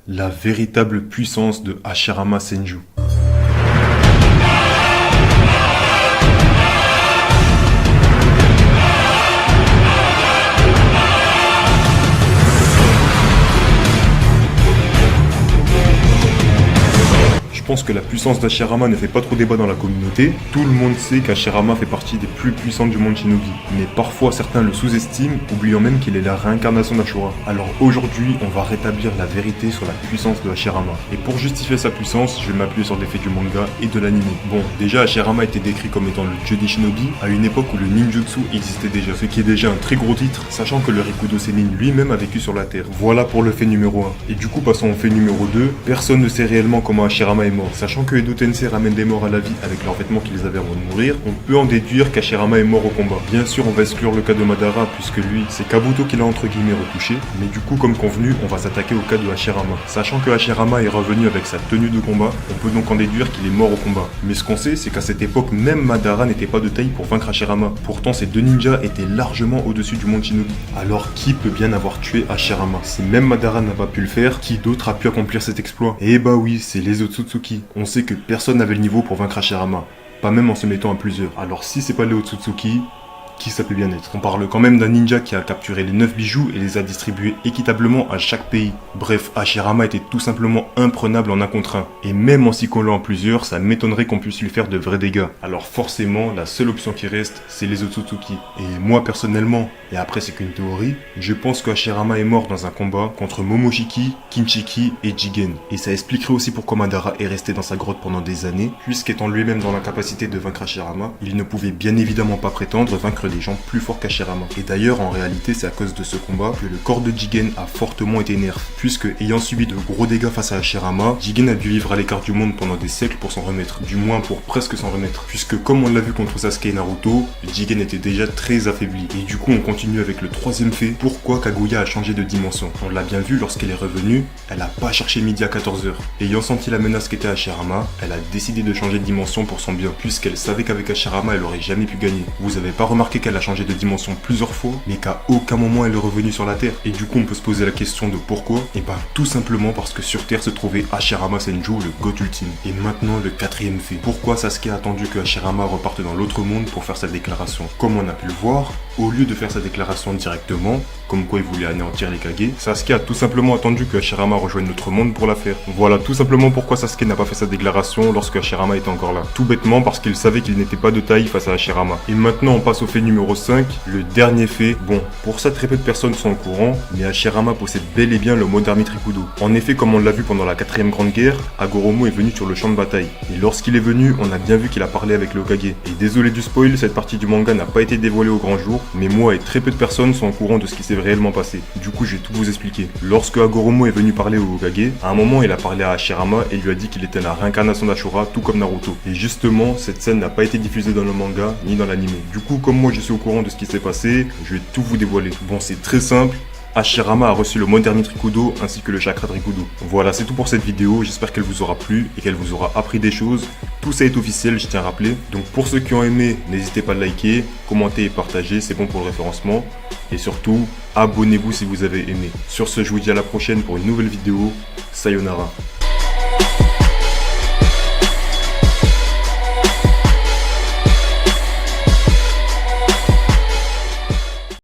La véritable puissance de Hashirama Senju. Je pense que la puissance d'Hashirama ne fait pas trop débat dans la communauté. Tout le monde sait qu'Hashirama fait partie des plus puissants du monde Shinobi. Mais parfois certains le sous-estiment, oubliant même qu'il est la réincarnation d'Ashura. Alors aujourd'hui, on va rétablir la vérité sur la puissance de Hashirama. Et pour justifier sa puissance, je vais m'appuyer sur des faits du manga et de l'anime. Bon, déjà Hashirama a été décrit comme étant le dieu des shinobi à une époque où le ninjutsu existait déjà, ce qui est déjà un très gros titre, sachant que le Rikudo Sennin lui-même a vécu sur la Terre. Voilà pour le fait numéro 1. Et du coup, passons au fait numéro 2. Personne ne sait réellement comment Hashirama est mort. Sachant que Edo Tensei ramène des morts à la vie avec leurs vêtements qu'ils avaient avant de mourir, on peut en déduire qu'Hashirama est mort au combat. Bien sûr, on va exclure le cas de Madara, puisque lui, c'est Kabuto qui l'a entre guillemets retouché, mais du coup, comme convenu, on va s'attaquer au cas de Hashirama. Sachant que Hashirama est revenu avec sa tenue de combat, on peut donc en déduire qu'il est mort au combat. Mais ce qu'on sait, c'est qu'à cette époque, même Madara n'était pas de taille pour vaincre Hashirama. Pourtant, ces deux ninjas étaient largement au-dessus du monde Shinobi. Alors, qui peut bien avoir tué Hashirama? Si même Madara n'a pas pu le faire, qui d'autre a pu accomplir cet exploit? Eh bah oui, c'est les Otsutsuki. On sait que personne n'avait le niveau pour vaincre Hashirama, pas même en se mettant à plusieurs. Alors si c'est pas les Otsutsuki, qui ça peut bien être? On parle quand même d'un ninja qui a capturé les 9 bijoux et les a distribués équitablement à chaque pays. Bref, Hashirama était tout simplement imprenable en un contre un. Et même en s'y collant en plusieurs, ça m'étonnerait qu'on puisse lui faire de vrais dégâts. Alors forcément, la seule option qui reste, c'est les Otsutsuki. Et moi personnellement, et après c'est qu'une théorie, je pense que Hashirama est mort dans un combat contre Momoshiki, Kinshiki et Jigen. Et ça expliquerait aussi pourquoi Madara est resté dans sa grotte pendant des années, puisqu'étant lui-même dans l'incapacité de vaincre Hashirama, il ne pouvait bien évidemment pas prétendre vaincre des gens plus forts qu'Hashirama. Et d'ailleurs, en réalité, c'est à cause de ce combat que le corps de Jigen a fortement été nerf, puisque ayant subi de gros dégâts face à Hashirama, Jigen a dû vivre à l'écart du monde pendant des siècles pour s'en remettre, du moins pour presque s'en remettre, puisque comme on l'a vu contre Sasuke et Naruto, Jigen était déjà très affaibli. Et du coup, on continue avec le troisième fait, pourquoi Kaguya a changé de dimension. On l'a bien vu lorsqu'elle est revenue, elle a pas cherché midi à 14h. Ayant senti la menace qu'était Hashirama, elle a décidé de changer de dimension pour son bien, puisqu'elle savait qu'avec Hashirama, elle aurait jamais pu gagner. Vous avez pas remarqué qu'elle a changé de dimension plusieurs fois, mais qu'à aucun moment elle est revenue sur la Terre. Et du coup, on peut se poser la question de pourquoi. Et bah, tout simplement parce que sur Terre se trouvait Hashirama Senju, le GOAT ultime. Et maintenant, le quatrième fait. Pourquoi Sasuke a attendu que Hashirama reparte dans l'autre monde pour faire sa déclaration? Comme on a pu le voir, au lieu de faire sa déclaration directement, comme quoi il voulait anéantir les Kage, Sasuke a tout simplement attendu que Hashirama rejoigne notre monde pour la faire. Voilà tout simplement pourquoi Sasuke n'a pas fait sa déclaration lorsque Hashirama était encore là. Tout bêtement parce qu'il savait qu'il n'était pas de taille face à Hashirama. Et maintenant on passe au fait numéro 5, le dernier fait. Bon, pour ça très peu de personnes sont au courant, mais Hashirama possède bel et bien le mot d'Armite Rikudo. En effet, comme on l'a vu pendant la 4ème grande guerre, Hagoromo est venu sur le champ de bataille. Et lorsqu'il est venu, on a bien vu qu'il a parlé avec le Hokage. Et désolé du spoil, cette partie du manga n'a pas été dévoilée au grand jour, mais moi et très peu de personnes sont au courant de ce qui s'est réellement passé. Du coup, je vais tout vous expliquer. Lorsque Hagoromo est venu parler au Hokage, à un moment il a parlé à Hashirama et lui a dit qu'il était la réincarnation d'Ashura, tout comme Naruto. Et justement, cette scène n'a pas été diffusée dans le manga ni dans l'anime. Du coup, comme moi je suis au courant de ce qui s'est passé, je vais tout vous dévoiler. Bon, c'est très simple. Hashirama a reçu le mot d'Armite Rikudo ainsi que le chakra de Rikudo. Voilà, c'est tout pour cette vidéo, j'espère qu'elle vous aura plu et qu'elle vous aura appris des choses. Tout ça est officiel, je tiens à rappeler. Donc pour ceux qui ont aimé, n'hésitez pas à liker, commenter et partager, c'est bon pour le référencement. Et surtout, abonnez-vous si vous avez aimé. Sur ce, je vous dis à la prochaine pour une nouvelle vidéo. Sayonara.